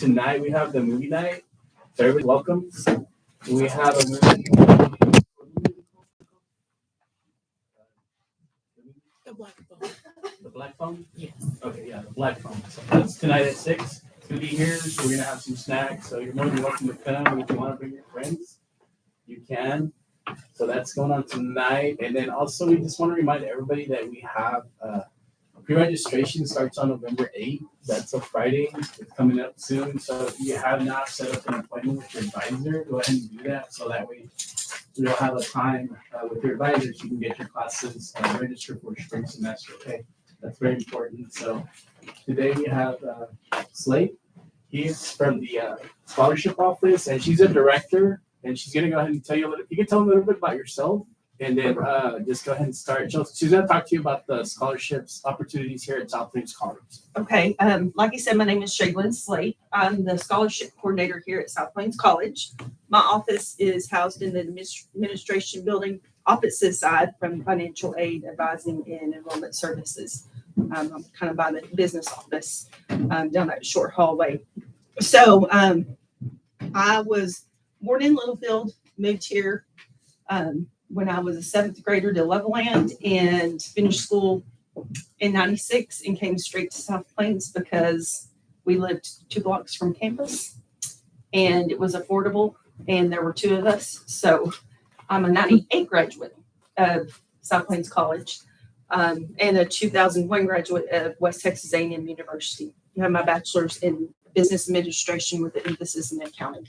tonight we have the movie night. So everybody welcome. We have a movie. The black phone. The black phone? Yes. Okay, yeah, the black phone. So that's tonight at 6. It's gonna be here. So we're gonna have some snacks. So you're more than welcome to come. If you want to bring your friends, you can. So that's going on tonight. And then also we just want to remind everybody that we have pre-registration starts on November 8th. That's a Friday. It's coming up soon. So if you have not set up an appointment with your advisor, go ahead and do that. So that way you'll have a time with your advisors. You can get your classes registered for spring semester. Okay, that's very important. So today we have Slape. He's from the scholarship office, and she's a director. And she's gonna go ahead and tell you a little. You can tell them a little bit about yourself, and then just go ahead and start. She's gonna talk to you about the scholarships opportunities here at South Plains College. Okay, like I said, my name is Shalyn Slape. I'm the scholarship coordinator here at South Plains College. My office is housed in the administration building, opposite side from financial aid, advising, and enrollment services. I'm kind of by the business office down that short hallway. So I was born in Littlefield, moved here when I was a 7th grader to Levelland, and finished school in 96 and came straight to South Plains because we lived 2 blocks from campus and it was affordable and there were 2 of us. So I'm a 98 graduate of South Plains College and a 2001 graduate of West Texas A&M University. I have my bachelor's in business administration with an emphasis in accounting.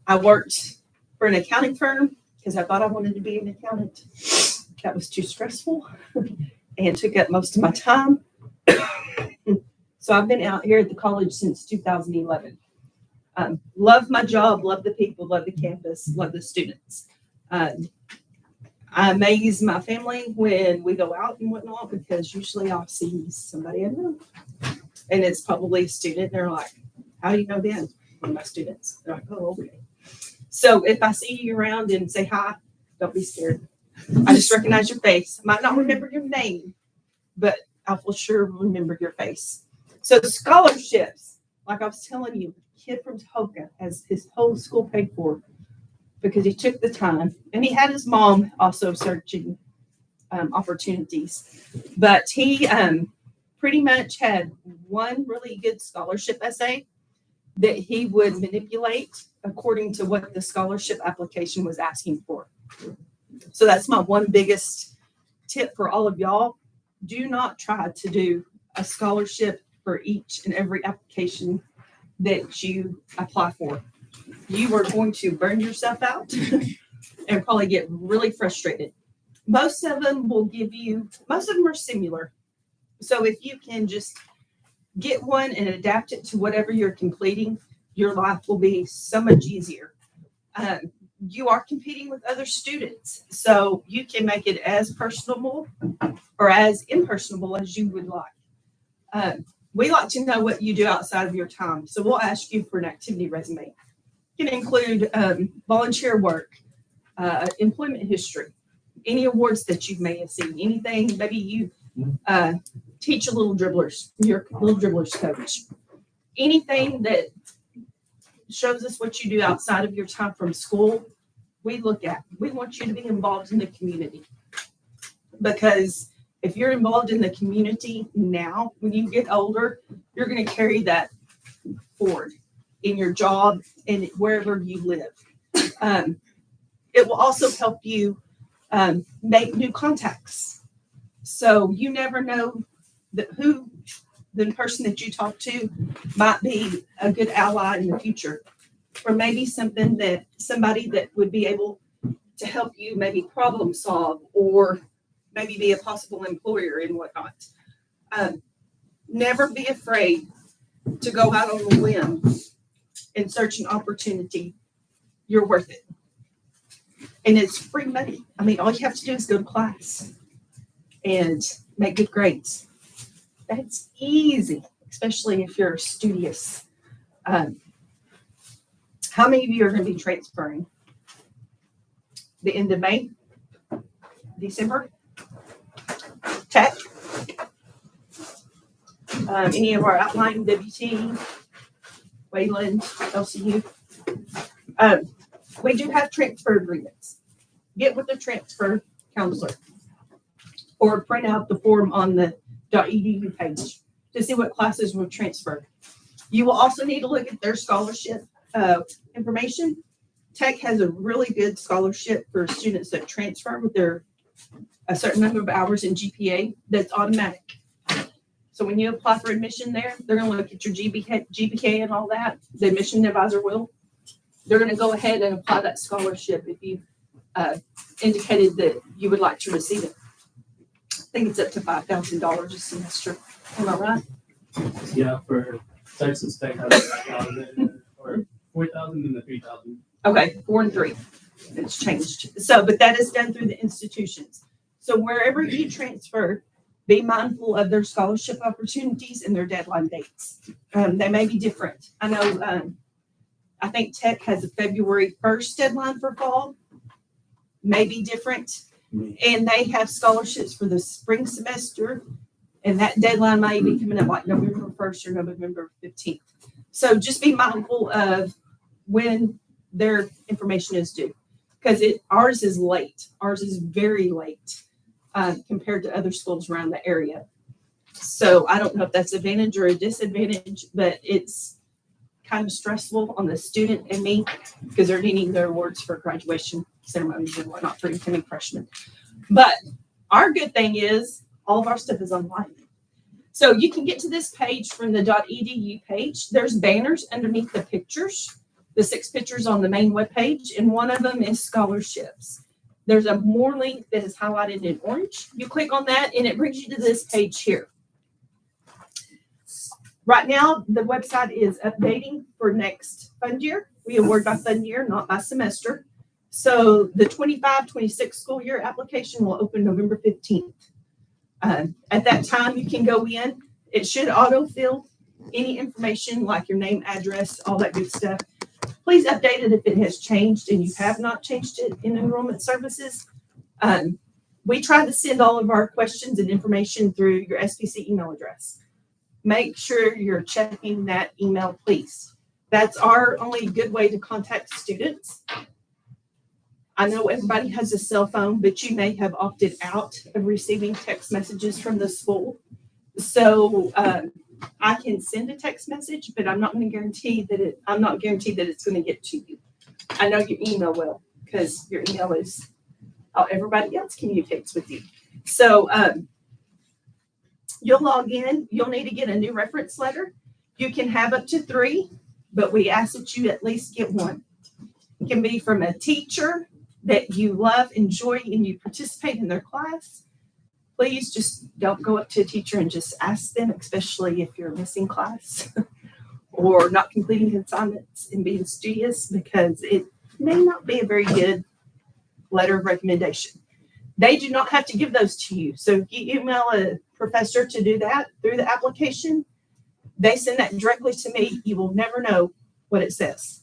I worked for an accounting firm because I thought I wanted to be an accountant. That was too stressful and took up most of my time. So I've been out here at the college since 2011. Love my job, love the people, love the campus, love the students. I amaze my family when we go out and whatnot because usually I'll see somebody I know. And it's probably a student. They're like, how do you know them? One of my students. They're like, oh, okay. So if I see you around and say hi, don't be scared. I just recognize your face. I might not remember your name, but I will sure remember your face. So the scholarships, like I was telling you, a kid from Tohoka has his whole school paid for because he took the time, and he had his mom also searching opportunities. But he pretty much had one really good scholarship essay that he would manipulate according to what the scholarship application was asking for. So that's my one biggest tip for all of y'all. Do not try to do a scholarship for each and every application that you apply for. You are going to burn yourself out and probably get really frustrated. Most of them will give you, most of them are similar. So if you can just get one and adapt it to whatever you're completing, your life will be so much easier. You are competing with other students, so you can make it as personable or as impersonable as you would like. We like to know what you do outside of your time, so we'll ask you for an activity resume. It can include volunteer work, employment history, any awards that you may have seen, anything, maybe you teach a little dribblers, you're a little dribblers coach. Anything that shows us what you do outside of your time from school, we look at. We want you to be involved in the community. Because if you're involved in the community now, when you get older, you're going to carry that forward in your job and wherever you live. It will also help you make new contacts. So you never know who the person that you talk to might be a good ally in the future, or maybe somebody that would be able to help you maybe problem solve or maybe be a possible employer and whatnot. Never be afraid to go out on a limb and search an opportunity. You're worth it. And it's free money. I mean, all you have to do is go to class and make good grades. That's easy, especially if you're studious. How many of you are going to be transferring? The end of May? December? Tech? any of our outlying WT, Wayland, LCU. We do have transfer agreements. Get with the transfer counselor or print out the form on the .edu page to see what classes were transferred. You will also need to look at their scholarship information. Tech has a really good scholarship for students that transfer with a certain number of hours in GPA that's automatic. So when you apply for admission there, they're going to look at your GPK and all that. The admission advisor will. They're going to go ahead and apply that scholarship if you indicated that you would like to receive it. I think it's up to $5,000 a semester. Am I right? Yeah, for Texas Tech has 5,000 or 4,000 and the 3,000. Okay, 4 and 3. It's changed. So, but that is done through the institutions. So wherever you transfer, be mindful of their scholarship opportunities and their deadline dates. They may be different. I know, I think Tech has a February 1st deadline for fall, may be different. And they have scholarships for the spring semester. And that deadline may be coming up like November 1st or November 15th. So just be mindful of when their information is due, because ours is late. Ours is very late compared to other schools around the area. So I don't know if that's an advantage or a disadvantage, but it's kind of stressful on the student and me because they're needing their awards for graduation ceremonies and whatnot for incoming freshmen. But our good thing is all of our stuff is online. So you can get to this page from the .edu page. There's banners underneath the pictures, the 6 pictures on the main webpage, and one of them is scholarships. There's a more link that is highlighted in orange. You click on that and it brings you to this page here. Right now, the website is updating for next fund year. We award by fund year, not by semester. So the 25-26 school year application will open November 15th. At that time, you can go in. It should autofill any information like your name, address, all that good stuff. Please update it if it has changed and you have not changed it in enrollment services. We try to send all of our questions and information through your SPC email address. Make sure you're checking that email, please. That's our only good way to contact students. I know everybody has a cell phone, but you may have opted out of receiving text messages from the school. So I can send a text message, but I'm not going to guarantee that it's going to get to you. I know your email will, because your email is how everybody else communicates with you. So you'll log in. You'll need to get a new reference letter. You can have up to 3, but we ask that you at least get 1. It can be from a teacher that you love, enjoy, and you participate in their class. Please just don't go up to a teacher and just ask them, especially if you're missing class or not completing assignments and being studious, because it may not be a very good letter of recommendation. They do not have to give those to you. So if you email a professor to do that through the application, they send that directly to me. You will never know what it says.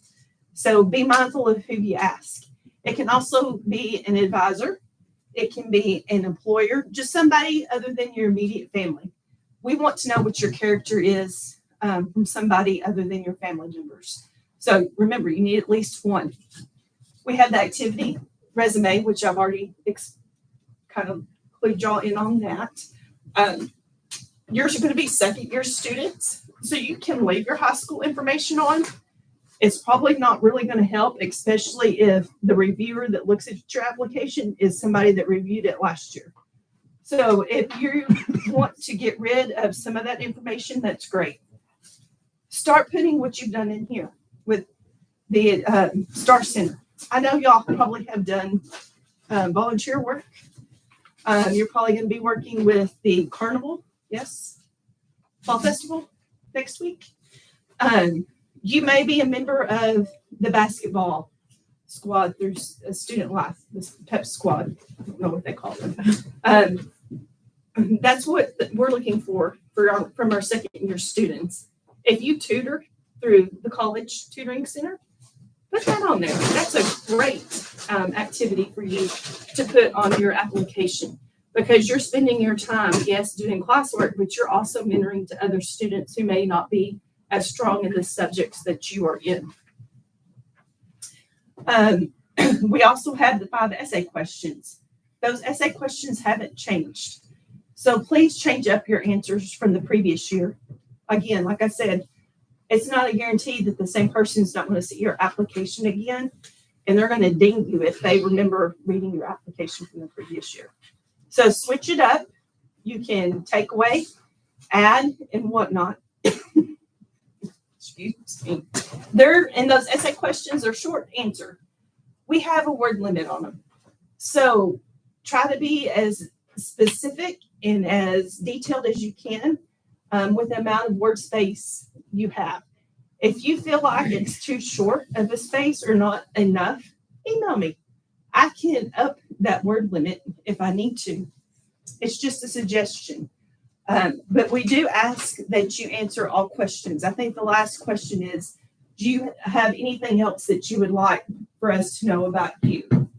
So be mindful of who you ask. It can also be an advisor. It can be an employer, just somebody other than your immediate family. We want to know what your character is from somebody other than your family members. So remember, you need at least 1. We have the activity resume, which I've already kind of clued y'all in on that. Yours are going to be second-year students, so you can leave your high school information on. It's probably not really going to help, especially if the reviewer that looks at your application is somebody that reviewed it last year. So if you want to get rid of some of that information, that's great. Start putting what you've done in here with the Star Center. I know y'all probably have done volunteer work. You're probably going to be working with the carnival, yes, fall festival next week. You may be a member of the basketball squad through Student Life, this PEP squad. I don't know what they call them. That's what we're looking for from our second-year students. If you tutor through the college tutoring center, put that on there. That's a great activity for you to put on your application. because you're spending your time, yes, doing classwork, but you're also mentoring to other students who may not be as strong in the subjects that you are in. We also have the 5 essay questions. Those essay questions haven't changed. So please change up your answers from the previous year. Again, like I said, it's not a guarantee that the same person's not going to see your application again, and they're going to ding you if they remember reading your application from the previous year. So switch it up. You can take away, add, and whatnot. Excuse me. And those essay questions are short answer. We have a word limit on them. So try to be as specific and as detailed as you can with the amount of word space you have. If you feel like it's too short of a space or not enough, email me. I can up that word limit if I need to. It's just a suggestion. But we do ask that you answer all questions. I think the last question is, do you have anything else that you would like for us to know about you?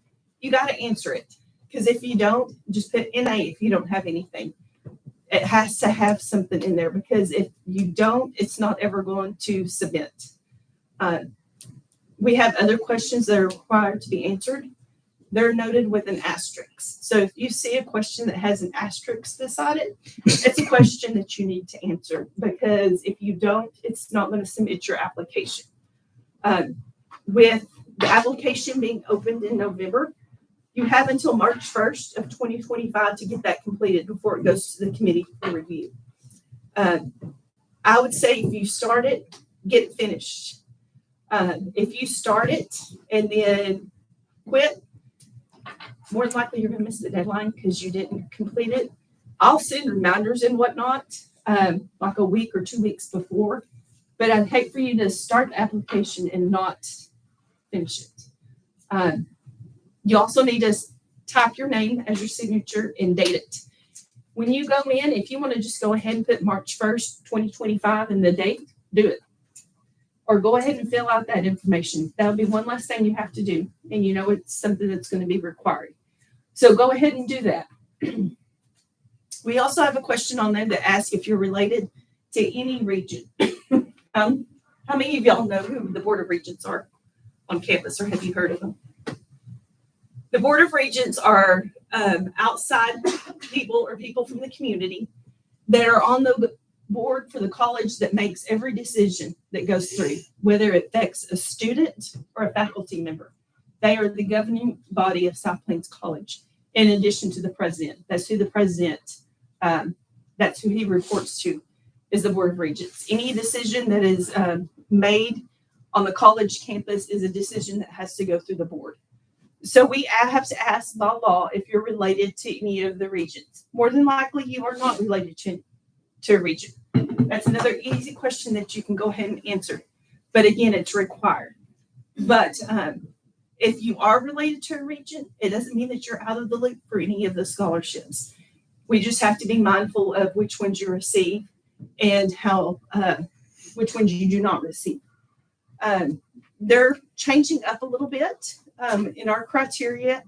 You got to answer it. Because if you don't, just put NA if you don't have anything. It has to have something in there, because if you don't, it's not ever going to submit. We have other questions that are required to be answered. They're noted with an asterisk. So if you see a question that has an asterisk beside it, it's a question that you need to answer, because if you don't, it's not going to submit your application. With the application being opened in November, you have until March 1st of 2025 to get that completed before it goes to the committee for review. I would say if you start it, get it finished. If you start it and then quit, more than likely you're going to miss the deadline because you didn't complete it. I'll send reminders and whatnot, like a week or 2 weeks before, but I'd hate for you to start the application and not finish it. You also need to type your name as your signature and date it. When you go in, if you want to just go ahead and put March 1st, 2025 in the date, do it. Or go ahead and fill out that information. That'll be one less thing you have to do. And you know it's something that's going to be required. So go ahead and do that. We also have a question on there that asks if you're related to any region. How many of y'all know who the Board of Regents are on campus, or have you heard of them? The Board of Regents are outside people or people from the community that are on the board for the college that makes every decision that goes through, whether it affects a student or a faculty member. They are the governing body of South Plains College, in addition to the president. That's who the president, that's who he reports to, is the Board of Regents. Any decision that is made on the college campus is a decision that has to go through the board. So we have to ask by law if you're related to any of the regions. More than likely, you are not related to a region. That's another easy question that you can go ahead and answer. But again, it's required. But if you are related to a region, it doesn't mean that you're out of the loop for any of the scholarships. We just have to be mindful of which ones you receive and how which ones you do not receive. They're changing up a little bit. In our criteria,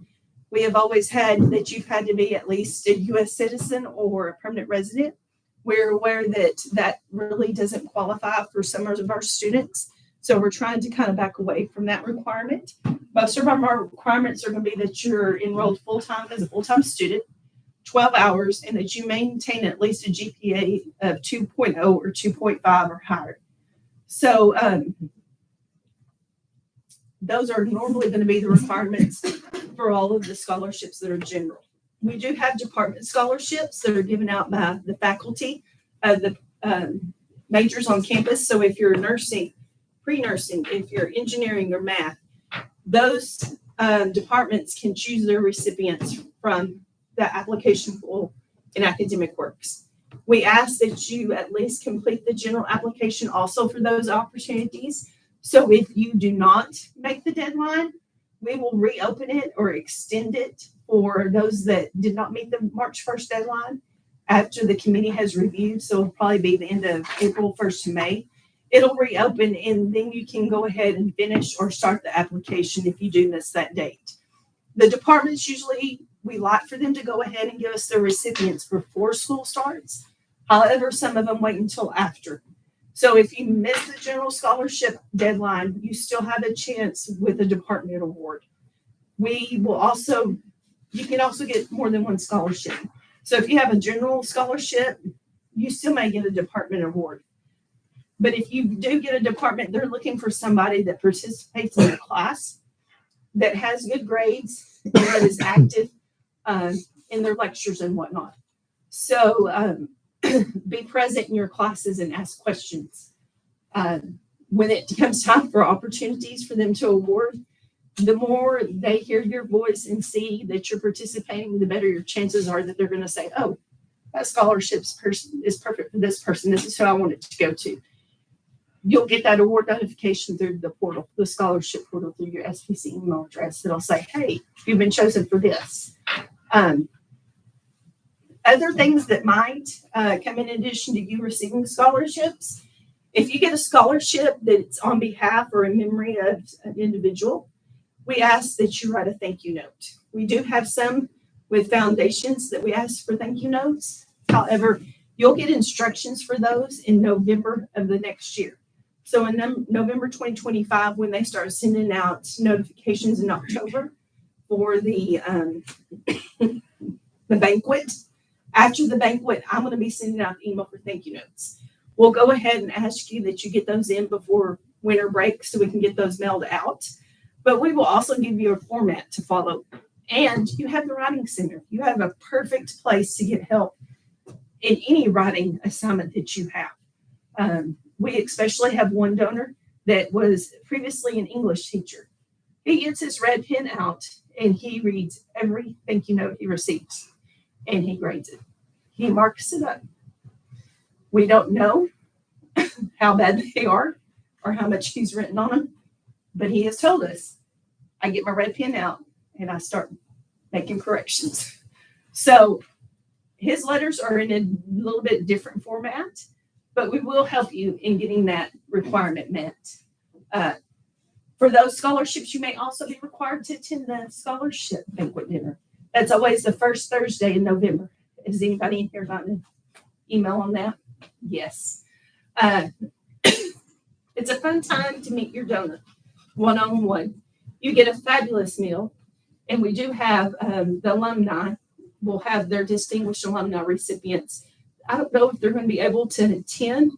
we have always had that you've had to be at least a U.S. citizen or a permanent resident. We're aware that that really doesn't qualify for some of our students. So we're trying to kind of back away from that requirement. Most of our requirements are going to be that you're enrolled full-time as a full-time student, 12 hours, and that you maintain at least a GPA of 2.0 or 2.5 or higher. So those are normally going to be the requirements for all of the scholarships that are general. We do have department scholarships that are given out by the faculty of the majors on campus. So if you're nursing, pre-nursing, if you're engineering or math, those departments can choose their recipients from the application pool in Academic Works. We ask that you at least complete the general application also for those opportunities. So if you do not make the deadline, we will reopen it or extend it for those that did not meet the March 1st deadline after the committee has reviewed. So it'll probably be the end of April 1st to May. It'll reopen, and then you can go ahead and finish or start the application if you do miss that date. The departments usually we like for them to go ahead and give us their recipients before school starts. However, some of them wait until after. So if you miss the general scholarship deadline, you still have a chance with a department award. You can also get more than one scholarship. So if you have a general scholarship, you still may get a department award. But if you do get a department, they're looking for somebody that participates in the class, that has good grades, and that is active in their lectures and whatnot. So be present in your classes and ask questions. When it comes time for opportunities for them to award, the more they hear your voice and see that you're participating, the better your chances are that they're going to say, oh, that scholarship person is perfect for this person. This is who I want it to go to. You'll get that award notification through the portal, the scholarship portal, through your SPC email address that'll say, hey, you've been chosen for this. Other things that might come in addition to you receiving scholarships, if you get a scholarship that's on behalf or in memory of an individual, we ask that you write a thank you note. We do have some with foundations that we ask for thank you notes. However, you'll get instructions for those in November of the next year. So in November 2025, when they start sending out notifications in October for the banquet, after the banquet, I'm going to be sending out the email for thank you notes. We'll go ahead and ask you that you get those in before winter break so we can get those mailed out. But we will also give you a format to follow. And you have the Writing Center. You have a perfect place to get help in any writing assignment that you have. We especially have one donor that was previously an English teacher. He gets his red pen out and he reads every thank you note he receives and he grades it. He marks it up. We don't know how bad they are or how much he's written on them, but he has told us, I get my red pen out and I start making corrections. So his letters are in a little bit different format, but we will help you in getting that requirement met. For those scholarships, you may also be required to attend the scholarship banquet dinner. That's always the first Thursday in November. Has anybody in here gotten an email on that? Yes. It's a fun time to meet your donor one-on-one. You get a fabulous meal, and we do have the alumni will have their distinguished alumni recipients. I don't know if they're going to be able to attend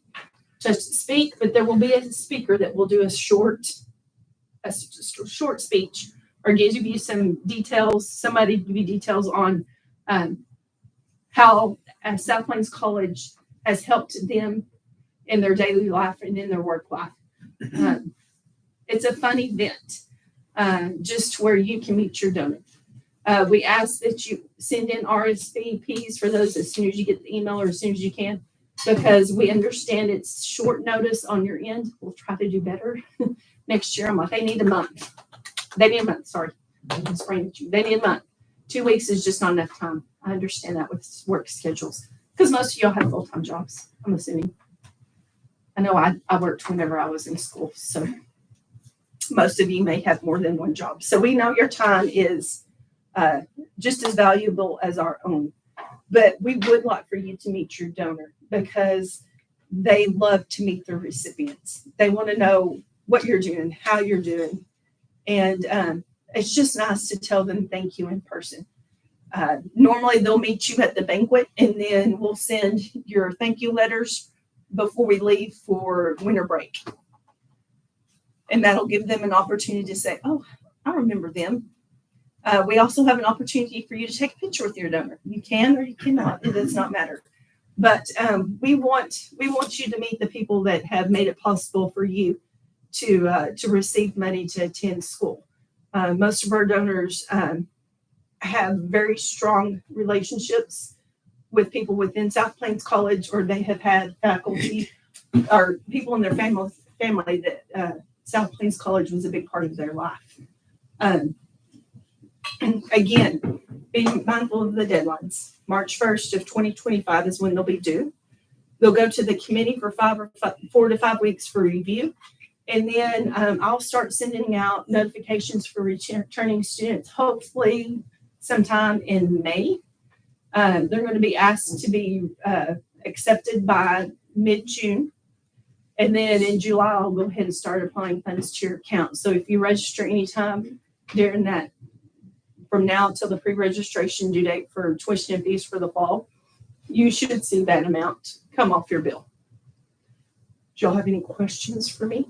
to speak, but there will be a speaker that will do a short speech or give you some details. Somebody give you details on how South Plains College has helped them in their daily life and in their work life. It's a fun event, just where you can meet your donor. We ask that you send in RSVPs for those as soon as you get the email or as soon as you can, because we understand it's short notice on your end. We'll try to do better next year. I'm like, they need a month. Sorry. I'm spraying at you. They need a month. 2 weeks is just not enough time. I understand that with work schedules because most of y'all have full-time jobs, I'm assuming. I know I worked whenever I was in school, so most of you may have more than one job. So we know your time is just as valuable as our own. But we would like for you to meet your donor because they love to meet their recipients. They want to know what you're doing, how you're doing. And it's just nice to tell them thank you in person. Normally they'll meet you at the banquet and then we'll send your thank you letters before we leave for winter break. And that'll give them an opportunity to say, oh, I remember them. We also have an opportunity for you to take a picture with your donor. You can or you cannot. It does not matter. But we want you to meet the people that have made it possible for you to receive money to attend school. Most of our donors have very strong relationships with people within South Plains College, or they have had faculty or people in their family that South Plains College was a big part of their life. Again, being mindful of the deadlines. March 1st of 2025 is when they'll be due. They'll go to the committee for 4 to 5 weeks for review. And then I'll start sending out notifications for returning students, hopefully sometime in May. They're going to be asked to be accepted by mid-June. And then in July, I'll go ahead and start applying funds to your account. So if you register anytime during that, from now till the pre-registration due date for tuition and fees for the fall, you should see that amount come off your bill. Do y'all have any questions for me?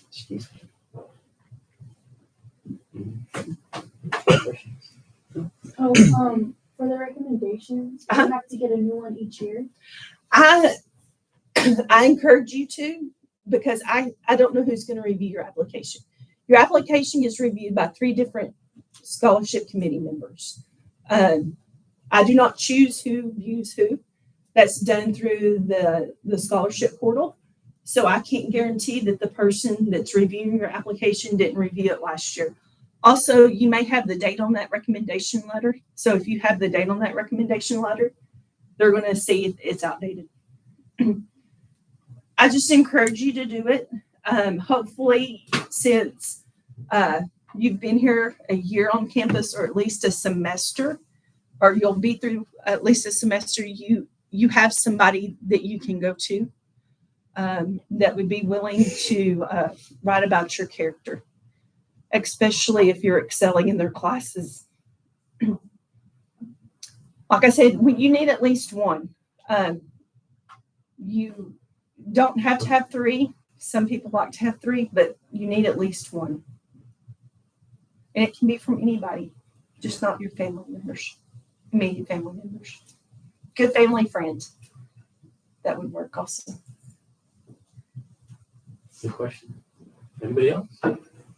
Excuse me. Oh, for the recommendations, do you have to get a new one each year? I encourage you to, because I don't know who's going to review your application. Your application gets reviewed by 3 different scholarship committee members. I do not choose who views who. That's done through the scholarship portal. So I can't guarantee that the person that's reviewing your application didn't review it last year. Also, you may have the date on that recommendation letter. So if you have the date on that recommendation letter, they're going to see if it's outdated. I just encourage you to do it. Hopefully, since you've been here a year on campus, or at least a semester, or you'll be through at least a semester, you have somebody that you can go to that would be willing to write about your character, especially if you're excelling in their classes. Like I said, you need at least one. You don't have to have 3. Some people like to have 3, but you need at least one. And it can be from anybody, just not your family members, immediate family members. Good family friends. That would work also. Good question. Anybody else?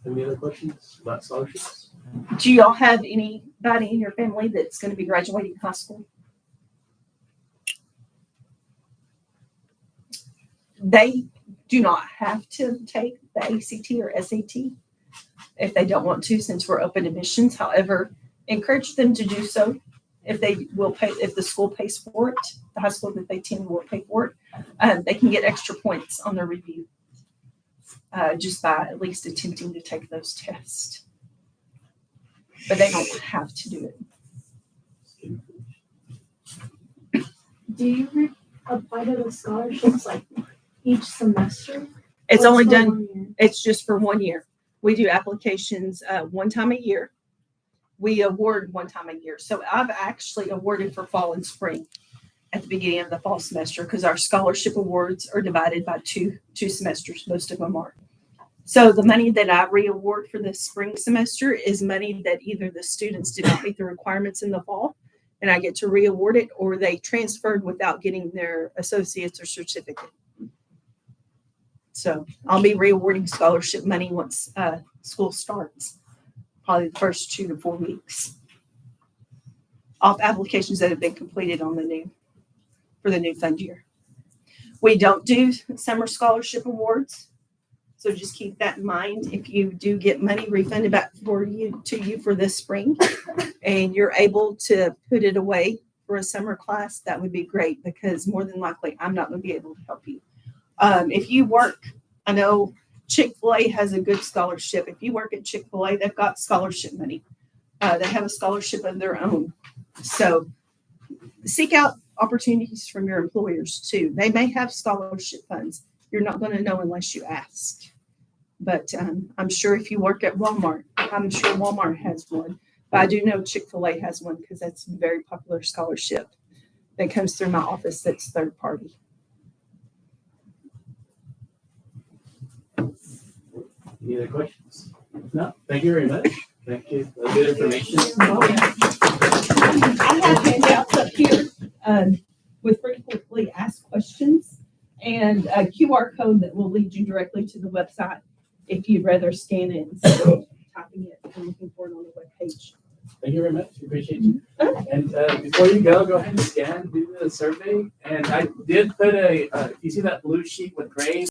Any other questions about scholarships? Do y'all have anybody in your family that's going to be graduating high school? They do not have to take the ACT or SAT if they don't want to, since we're open admissions. However, encourage them to do so if they will pay, if the school pays for it, the high school that they attend will pay for it. They can get extra points on their review just by at least attempting to take those tests. But they don't have to do it. Do you apply to the scholarships like each semester? It's Or only for done, 1 year? it's just for 1 year. We do applications 1 time a year. We award 1 time a year. So I've actually awarded for fall and spring at the beginning of the fall semester, because our scholarship awards are divided by two semesters. Most of them are. So the money that I re-award for the spring semester is money that either the students did not meet the requirements in the fall, and I get to re-award it, or they transferred without getting their associates or certificate. So I'll be re-awarding scholarship money once school starts, probably the first 2 to 4 weeks, off applications that have been completed on for the new fund year. We don't do summer scholarship awards, so just keep that in mind. If you do get money refunded back to you for this spring, and you're able to put it away for a summer class, that would be great, because more than likely I'm not going to be able to help you. If you work, I know Chick-fil-A has a good scholarship. If you work at Chick-fil-A, they've got scholarship money. They have a scholarship of their own. So seek out opportunities from your employers too. They may have scholarship funds. You're not going to know unless you ask. But I'm sure if you work at Walmart, I'm sure Walmart has one. But I do know Chick-fil-A has one, because that's a very popular scholarship that comes through my office that's third party. Any other questions? No, thank you very much. Thank you. That's good information. I have handouts up here with frequently asked questions and a QR code that will lead you directly to the website if you'd rather scan it instead of typing it and looking for it on the web page. Thank you very much. We appreciate you. And before you go ahead and scan, do the survey. And I did put you see that blue sheet with gray